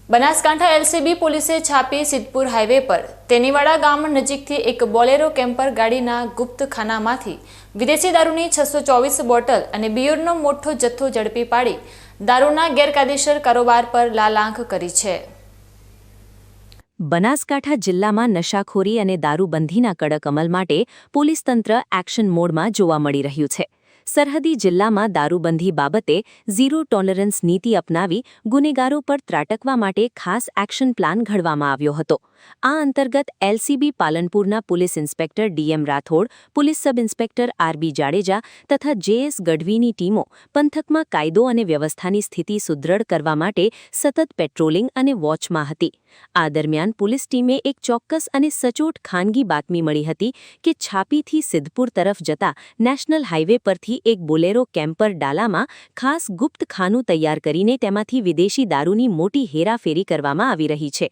Banaskantha LCB પોલીસે છાપી Siddhpur highway પર તેનીવાડા ગામ નજીકથી એક બોલેરો કેમ્પર ગાડીના ગુપ્ત ખાનામાંથી વિદેશી દારૂની 624 બોટલ અને બિયરનો મોટો જથ્થો ઝડપી પાડી દારૂના ગેરકાયદેસર કારોબાર પર લાલાંક કરી છે। બનાસકાંઠા જિલ્લામાં નશાખોરી અને દારૂબંધીના કડક અમલ માટે પોલીસ તંત્ર એક્શન મોડમાં જોવા મળી રહ્યું છે। સરહદી જિલ્લામાં દારૂબંધી બાબતે ઝીરો ટોલરન્સ નીતિ અપનાવી ગુનેગારો પર ત્રાટકવા માટે ખાસ એક્શન પ્લાન ઘડવામાં આવ્યો હતો। આ અંતર્ગત એલસીબી પાલનપુરના police inspector DM Rathod, police sub inspector RB Jadeja તથા જેએસ ગઢવીની ટીમો પંથકમાં કાયદો અને વ્યવસ્થાની સ્થિતિ સુદૃઢ કરવા માટે સતત પેટ્રોલિંગ અને વોચમાં હતી। આ દરમિયાન પોલીસ ટીમે એક ચોક્કસ અને સચોટ ખાનગી બાતમી મળી હતી કે છાપીથી સિદ્ધપુર તરફ જતા નેશનલ હાઈવે પરથી એક બોલેરો કેમ્પર ડાલામાં ખાસ ગુપ્ત ખાનું તૈયાર કરીને તેમાંથી વિદેશી દારૂની મોટી હેરાફેરી કરવામાં આવી રહી છે।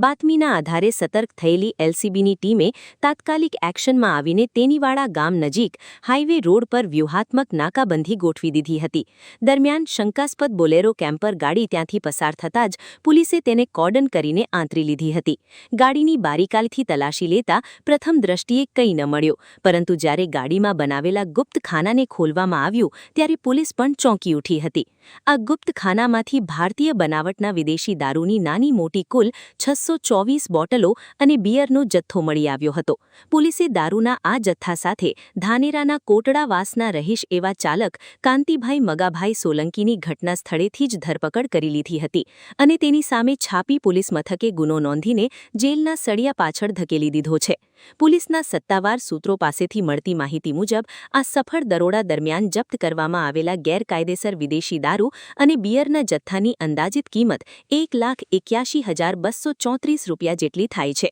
બાતમીના આધારે સતર્ક થયેલી એલસીબીની ટીમે તાત્કાલિક એક્શનમાં આવીને તેનીવાડા ગામ નજીક હાઈવે રોડ પર વ્યૂહાત્મક નાકાબંધી ગોઠવી દીધી હતી। દરમિયાન શંકાસ્પદ બોલેરો કેમ્પર ગાડી ત્યાંથી પસાર થતાં જ પોલીસે તેને કોર્ડન કરીને આંતરી લીધી હતી। ગાડીની બારીકાઈથી તલાશી લેતા પ્રથમ દ્રષ્ટિએ કંઈ ન મળ્યો, પરંતુ જ્યારે ગાડીમાં બનાવેલા ગુપ્ત ખાનાને ખોલવામાં આવ્યું ત્યારે પોલીસ પણ ચોંકી ઉઠી હતી। આ ગુપ્ત ખાનામાંથી ભારતીય બનાવટના વિદેશી દારૂની નાની મોટી કુલ 624 બોટલો અને બિયરનો જથ્થો મળી આવ્યો હતો। પોલીસે દારૂના આ જથ્થા સાથે ધાનેરાના કોટડાવાસના રહીશ એવા ચાલક કાંતિભાઈ મગાભાઈ સોલંકીની ઘટના સ્થળેથી જ ધરપકડ કરી લીધી હતી અને તેની સામે છાપી પોલીસ મથકે ગુનો નોંધીને જેલના સળિયા પાછળ ધકેલી દીધો છે। પોલીસના સત્તાવાર સૂત્રો પાસેથી મળતી માહિતી મુજબ આ સફળ દરોડા દરમિયાન જપ્ત કરવામાં આવેલા ગેરકાયદેસર વિદેશી દારૂ અને બિયરના જથ્થાની અંદાજિત કિંમત 1,81,234 રૂપિયા જેટલી થાય છે।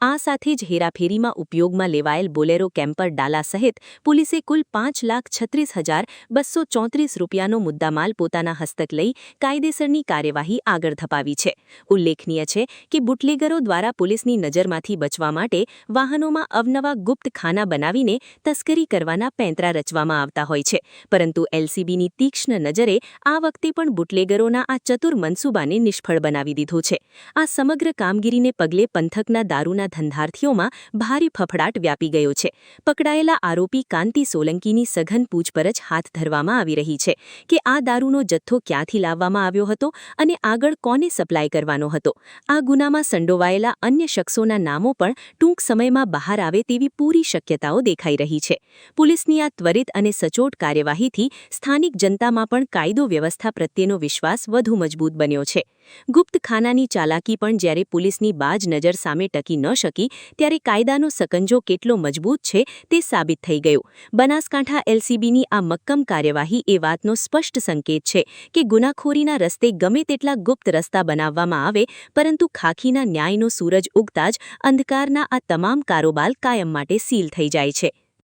આ સાથે જ હેરાફેરીમાં ઉપયોગમાં લેવાયેલ બોલેરો કેમ્પર ડાલા સહિત પોલીસે કુલ 5,36,234 રૂપિયાનો મુદ્દામાલ પોતાના હસ્તક લઈ કાયદેસરની કાર્યવાહી આગળ ધપાવી છે। ઉલ્લેખનીય છે કે બુટલેગરો દ્વારા પોલીસની નજરમાંથી બચવા માટે વાહનોમાં અવનવા ગુપ્ત ખાના બનાવીને તસ્કરી કરવાના પેંતરા રચવામાં આવતા હોય છે, પરંતુ એલસીબીની તીક્ષ્ણ નજરે આ વખતે પણ બુટલેગરોના આ ચતુર મનસૂબાને નિષ્ફળ બનાવી દીધો છે। આ સમગ્ર કામગીરીને પગલે પંથકના દારૂના ધંધાર્થીઓમાં ભારે ફફડાટ વ્યાપી ગયો છે। પકડાયેલા આરોપી કાંતિ સોલંકીની સઘન પૂછપરછ હાથ ધરવામાં આવી રહી છે કે આ દારૂનો જથ્થો ક્યાંથી લાવવામાં આવ્યો હતો અને આગળ કોને સપ્લાય કરવાનો હતો। આ ગુનામાં સંડોવાયેલા અન્ય શખ્સોના નામો પણ ટૂંક સમયમાં બહાર આવે તેવી પૂરી શક્યતાઓ દેખાઈ રહી છે। પોલીસની આ ત્વરિત અને સચોટ કાર્યવાહીથી સ્થાનિક જનતામાં પણ કાયદો વ્યવસ્થા પ્રત્યેનો વિશ્વાસ વધુ મજબૂત બન્યો છે। ગુપ્ત ખાનાની ચાલાકી પણ જ્યારે પોલીસની બાજ નજર સામે ટકી ન શકી ત્યારે કાયદાનો સકંજો કેટલો મજબૂત છે તે સાબિત થઈ ગયું। બનાસકાંઠા એલસીબીની આ મક્કમ કાર્યવાહી એ વાતનો સ્પષ્ટ સંકેત છે કે ગુનાખોરીના રસ્તે ગમે તેટલા ગુપ્ત રસ્તા બનાવવામાં આવે, પરંતુ ખાખીના ન્યાયનો સૂરજ ઉગતા જ અંધકારના આ તમામ કારોબાર કાયમ માટે સીલ થઈ જાય છે।